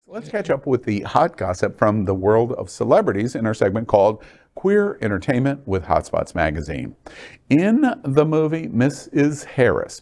Let's catch up with the hot gossip from the world of celebrities in our segment called Queer Entertainment with Hotspots Magazine. In the movie Mrs. Harris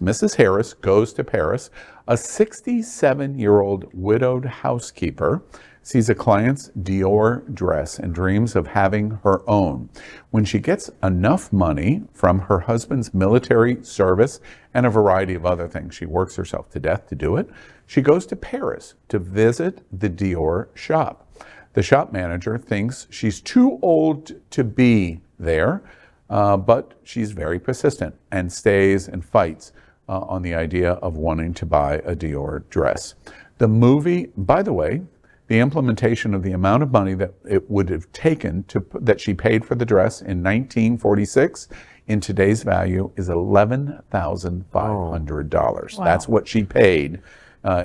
Goes to Paris, a 67-year-old widowed housekeeper sees a client's Dior dress and dreams of having her own. When she gets enough money from her husband's military service and a variety of other things, she works herself to death to do it, she goes to Paris to visit the Dior shop. The shop manager thinks she's too old to be there, but she's very persistent and stays and fights on the idea of wanting to buy a Dior dress. The movie, by the way, the implementation of the amount of money that it would have taken that she paid for the dress in 1946 in today's value is $11,500. Wow. That's what she paid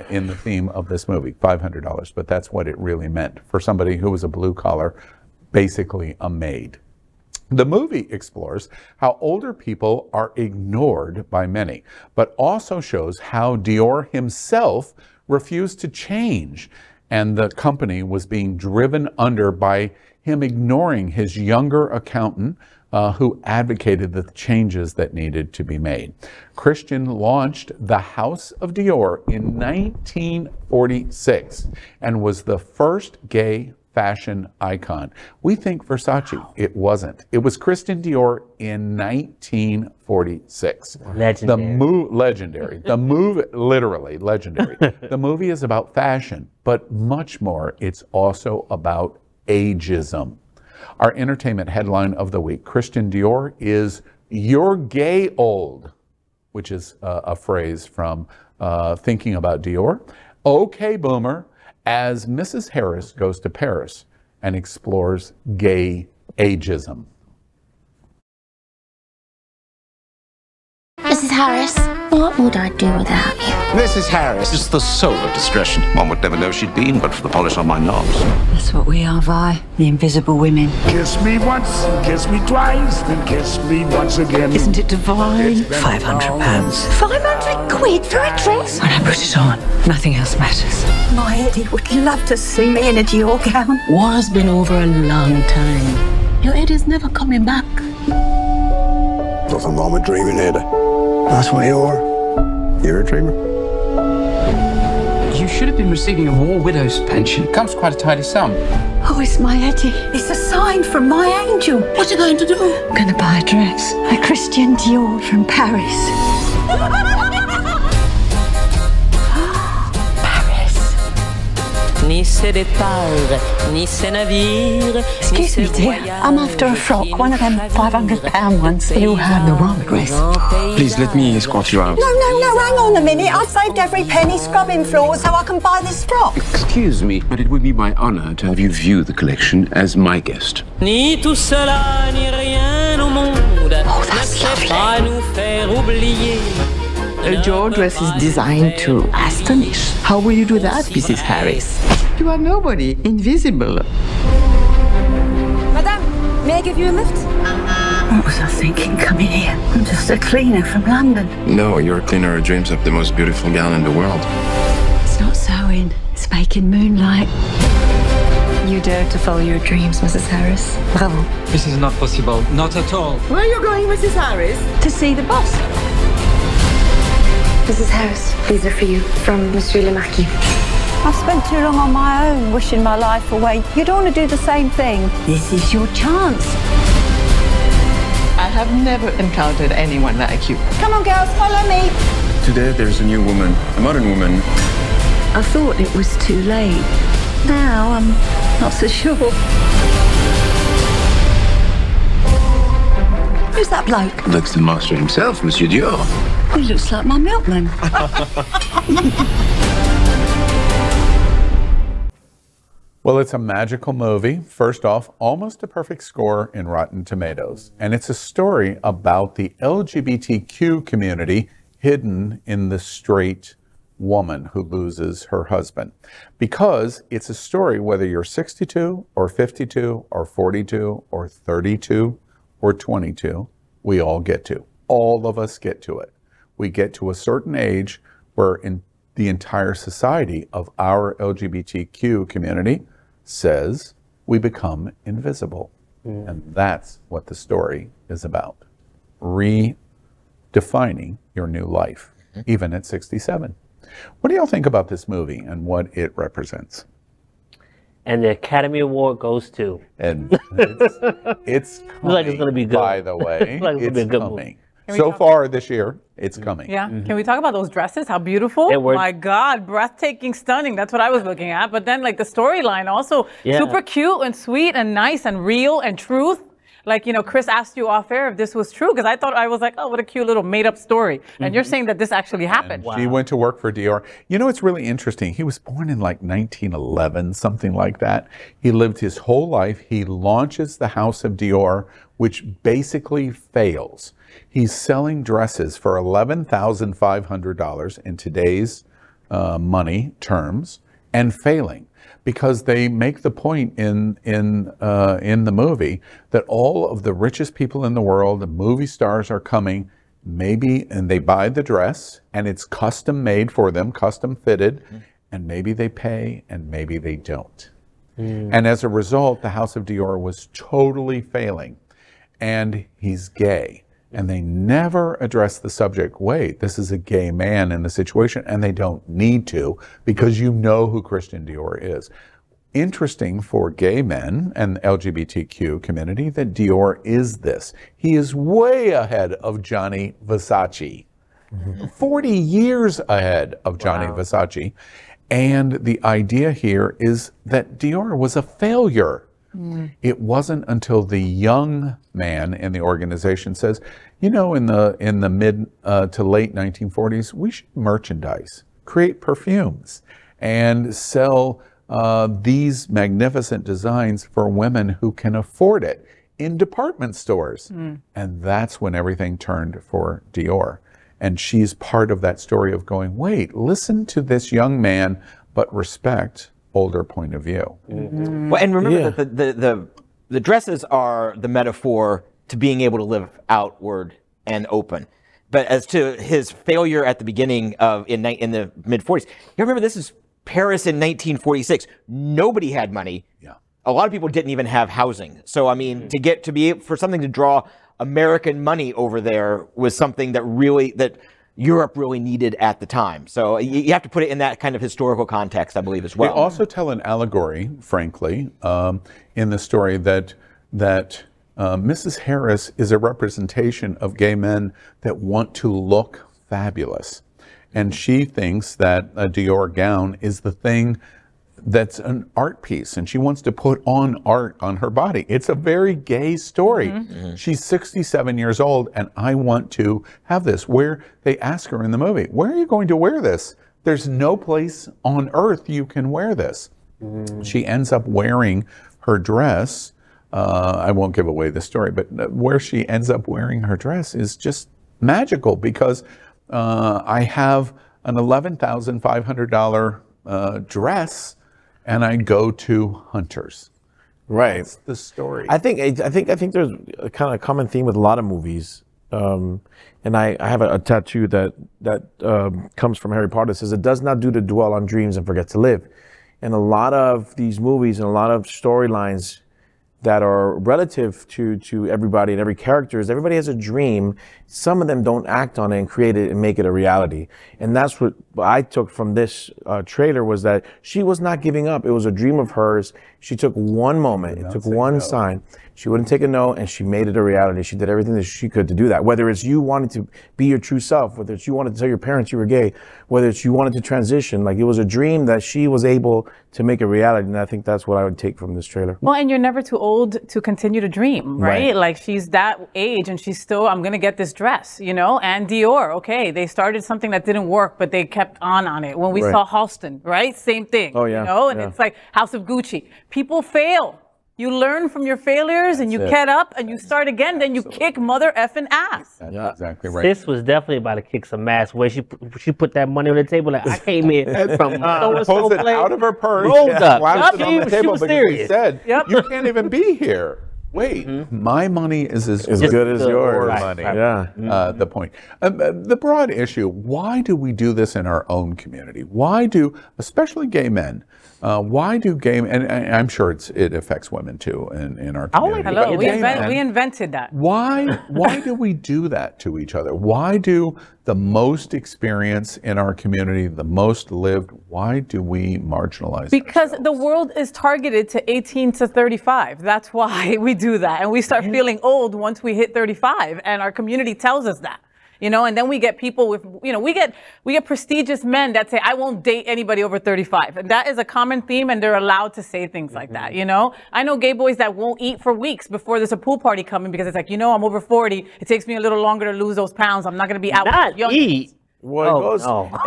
in the theme of this movie, $500, but that's what it really meant for somebody who was a blue collar, basically a maid. The movie explores how older people are ignored by many, but also shows how Dior himself refused to change, and the company was being driven under by him ignoring his younger accountant who advocated the changes that needed to be made. Christian launched the House of Dior in 1946 and was the first gay fashion icon. We think Versace. Wow. It wasn't. It was Christian Dior in 1946. Legendary. Legendary. The movie, literally legendary. The movie is about fashion, but much more. It's also about ageism. Our entertainment headline of the week, Christian Dior is "You're gay old," which is a phrase from Thinking About Dior. Okay, boomer, as Mrs. Harris goes to Paris and explores gay ageism. Mrs. Harris, what would I do without you? Mrs. Harris is the soul of discretion. One would never know she'd been but for the polish on my knobs. That's what we are, Vi. The invisible women. Kiss me once, kiss me twice, then kiss me once again. Isn't it divine? £500. 500 quid for a dress? When I put it on, nothing else matters. My Eddie would love to see me in a Dior gown. War's been over a long time. Your Eddie's never coming back. Nothing wrong with dreaming, Eddie. That's what you are. You're a dreamer. You should have been receiving a war widow's pension. It comes quite a tidy sum. Oh, it's my Eddie. It's a sign from my angel. What are you going to do? I'm going to buy a dress. A Christian Dior from Paris. Excuse me, dear. I'm after a frock, one of them £500 ones. You have the wrong dress. Please let me escort you out. No, hang on a minute. I've saved every penny scrubbing floors so I can buy this frock. Excuse me, but it would be my honor to have you view the collection as my guest. Oh, that's lovely. A Dior dress is designed to astonish. How will you do that, Mrs. Harris? You are nobody, invisible. Madame, may I give you a lift? What was I thinking coming here? I'm just a cleaner from London. No, your cleaner dreams of the most beautiful gown in the world. It's not sewing, it's making moonlight. You dare to follow your dreams, Mrs. Harris. Bravo. This is not possible. Not at all. Where are you going, Mrs. Harris? To see the boss. Mrs. Harris, these are for you, from Monsieur le Marquis. I've spent too long on my own, wishing my life away. You don't want to do the same thing. This is your chance. I have never encountered anyone like you. Come on, girls, follow me. Today there's a new woman, a modern woman. I thought it was too late. Now I'm not so sure. Who's that bloke? That's the master himself, Monsieur Dior. He looks like my milkman. Well, it's a magical movie. First off, almost a perfect score in Rotten Tomatoes. And it's a story about the LGBTQ community hidden in the straight woman who loses her husband. Because it's a story whether you're 62 or 52 or 42 or 32 or 22, we all get to. All of us get to it. We get to a certain age where the entire society of our LGBTQ community says we become invisible. And that's what the story is about. Redefining your new life, even at 67. What do y'all think about this movie and what it represents? And the Academy Award goes to. And it's coming, like it's going to be good. By the way, like it's coming. So far this year, it's coming. Yeah. Can we talk about those dresses? How beautiful. My God, breathtaking, stunning. That's what I was looking at. But then like the storyline also super cute and sweet and nice and real and truth. Like, you know, Chris asked you off air if this was true, because I was like, oh, what a cute little made-up story. And you're saying that this actually happened. Wow. She went to work for Dior. You know, it's really interesting. He was born in like 1911, something like that. He lived his whole life. He launches the House of Dior, which basically fails. He's selling dresses for $11,500 in today's money terms and failing. Because they make the point in the movie that all of the richest people in the world, the movie stars, are coming, and they buy the dress, and it's custom made for them, custom fitted, and maybe they pay, and maybe they don't. And as a result, the House of Dior was totally failing, and he's gay. And they never address the subject, wait, this is a gay man in the situation, and they don't need to, because you know who Christian Dior is. Interesting for gay men and the LGBTQ community that Dior is this. He is way ahead of Gianni Versace, 40 years ahead of Gianni Versace. And the idea here is that Dior was a failure. It wasn't until the young man in the organization says, you know, in the mid to late 1940s, we should merchandise, create perfumes, and sell these magnificent designs for women who can afford it in department stores. And that's when everything turned for Dior. And she's part of that story of going, wait, listen to this young man, but respect older point of view. Well, and remember that the dresses are the metaphor to being able to live outward and open. But as to his failure at the beginning of in the mid 40s, you remember this is Paris in 1946. Nobody had money. A lot of people didn't even have housing. So I mean, for something to draw American money over there was something that Europe really needed at the time. So you have to put it in that kind of historical context, I believe, as well. They also tell an allegory, frankly, in the story that Mrs. Harris is a representation of gay men that want to look fabulous. And she thinks that a Dior gown is the thing that's an art piece, and she wants to put on art on her body. It's a very gay story. She's 67 years old, and I want to have this. Where they ask her in the movie, where are you going to wear this? There's no place on earth you can wear this. She ends up wearing her dress. I won't give away the story, but where she ends up wearing her dress is just magical, because I have an $11,500 dress, and I go to Hunters. Right. That's the story. I think there's a kind of common theme with a lot of movies. And I have a tattoo that comes from Harry Potter that says, it does not do to dwell on dreams and forget to live. And a lot of these movies and a lot of storylines that are relative to everybody and every character is everybody has a dream. Some of them don't act on it and create it and make it a reality. And that's what I took from this trailer, was that she was not giving up. It was a dream of hers. She took one moment, it took one sign. She wouldn't take a no, and she made it a reality. She did everything that she could to do that. Whether it's you wanting to be your true self, whether it's you wanted to tell your parents you were gay, whether it's you wanted to transition, like it was a dream that she was able to make a reality. And I think that's what I would take from this trailer. Well, and you're never too old to continue to dream, right? Like she's that age and she's still, I'm going to get this dress, you know? And Dior, okay, they started something that didn't work, but they kept on it. When we saw Halston, right? Same thing. Oh, yeah. You know? And it's like House of Gucci. People fail. You learn from your failures and you get up and you start again, then you kick mother effing ass. That's exactly right. This was definitely about to kick some ass. Where she put that money on the table, like I came in from pulls it out of her purse, rolled up. slaps it on the table, she was serious. She said, you can't even be here. Wait, my money is as good as yours. Money. Yeah. The point. The broad issue, why do we do this in our own community? Why do, especially gay men, why do gay men, and I'm sure it affects women too in our community. Hello, we invented that. Why do we do that to each other? Why do the most experience in our community, the most lived, why do we marginalize Because the world is targeted to 18 to 35. That's why we do that. And we start feeling old once we hit 35. And our community tells us that. You know, and then we get people with, you know, we get prestigious men that say, I won't date anybody over 35. And that is a common theme, and they're allowed to say things like that, you know? I know gay boys that won't eat for weeks before there's a pool party coming because it's like, you know, I'm over 40. It takes me a little longer to lose those pounds. I'm not going to be out with young eat. Well,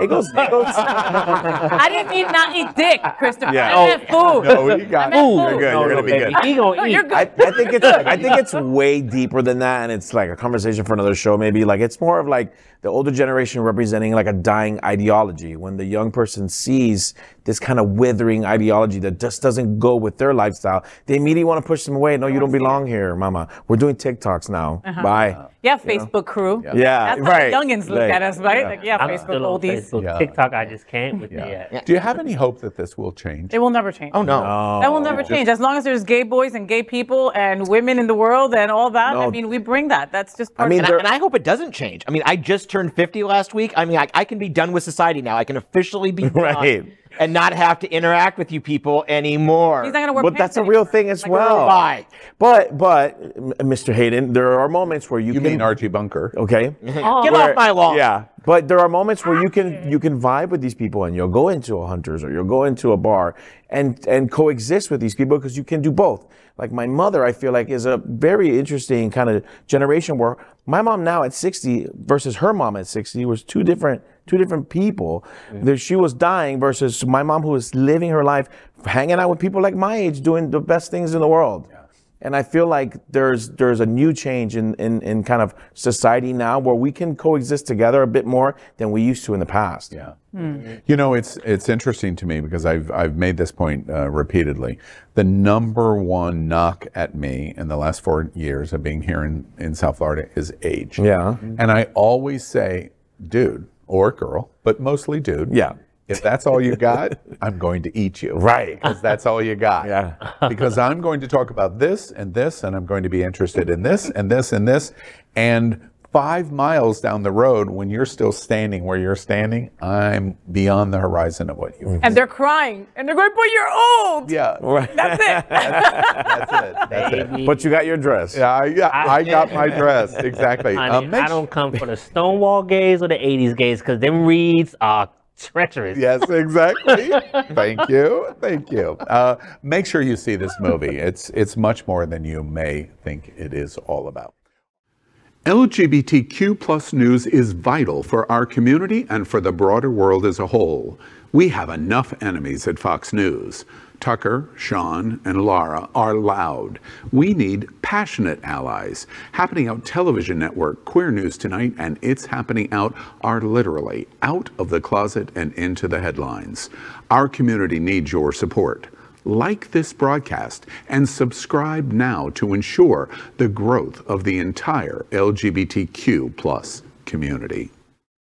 it goes. I didn't mean not eat dick, Christopher. Yeah. I meant food. No, you got food. You're good. You're gonna be good. He gonna eat. You're good. I think it's way deeper than that, and it's like a conversation for another show. Maybe like it's more of like the older generation representing like a dying ideology. When the young person sees this kind of withering ideology that just doesn't go with their lifestyle, they immediately want to push them away. No, you don't belong here, mama. We're doing TikToks now. Bye. Yeah, Facebook crew. Yeah, That's right. how the youngins look at us, right? Yeah. Like, yeah, I'm Facebook still on oldies. Facebook. TikTok, I just can't with that. Do you have any hope that this will change? It will never change. Oh, no. That will never change. As long as there's gay boys and gay people and women in the world and all that, I mean, we bring that. That's just part of it. And I hope it doesn't change. I mean, I just turned 50 last week. I mean, I can be done with society now. I can officially be done and not have to interact with you people anymore. He's not going to wear But that's a real thing as well. Bye. But Mr. Hayden, there are moments where you mean Archie Bunker. Okay. Get off my lawn. Yeah. But there are moments where you can vibe with these people, and you'll go into a Hunter's or you'll go into a bar and coexist with these people, because you can do both. Like my mother, I feel like, is a very interesting kind of generation where my mom now at 60 versus her mom at 60 was two different people. She was dying versus my mom, who was living her life, hanging out with people like my age, doing the best things in the world. Yeah. And I feel like there's a new change in kind of society now where we can coexist together a bit more than we used to in the past. Yeah. You know, it's interesting to me because I've made this point repeatedly. The number one knock at me in the last 4 years of being here in South Florida is age. Yeah. And I always say, dude or girl, but mostly dude. Yeah. If that's all you got, I'm going to eat you. Right. Because that's all you got. Yeah. Because I'm going to talk about this, and I'm going to be interested in this, and this, and this. And 5 miles down the road, when you're still standing where you're standing, I'm beyond the horizon of what you. And they're crying, and they're going, but you're old. Yeah. Right. That's it. That's it. But you got your dress. Yeah, I got my dress. Exactly. Honey, I don't come for the Stonewall gays or the 80s gays, because them reads are treacherous. Yes, exactly. Thank you. Thank you. Make sure you see this movie. It's much more than you may think it is all about. LGBTQ plus news is vital for our community and for the broader world as a whole. We have enough enemies at Fox News. Tucker, Sean, and Laura are loud. We need passionate allies. Happening Out Television Network, Queer News Tonight, and It's Happening Out are literally out of the closet and into the headlines. Our community needs your support. Like this broadcast and subscribe now to ensure the growth of the entire LGBTQ plus community.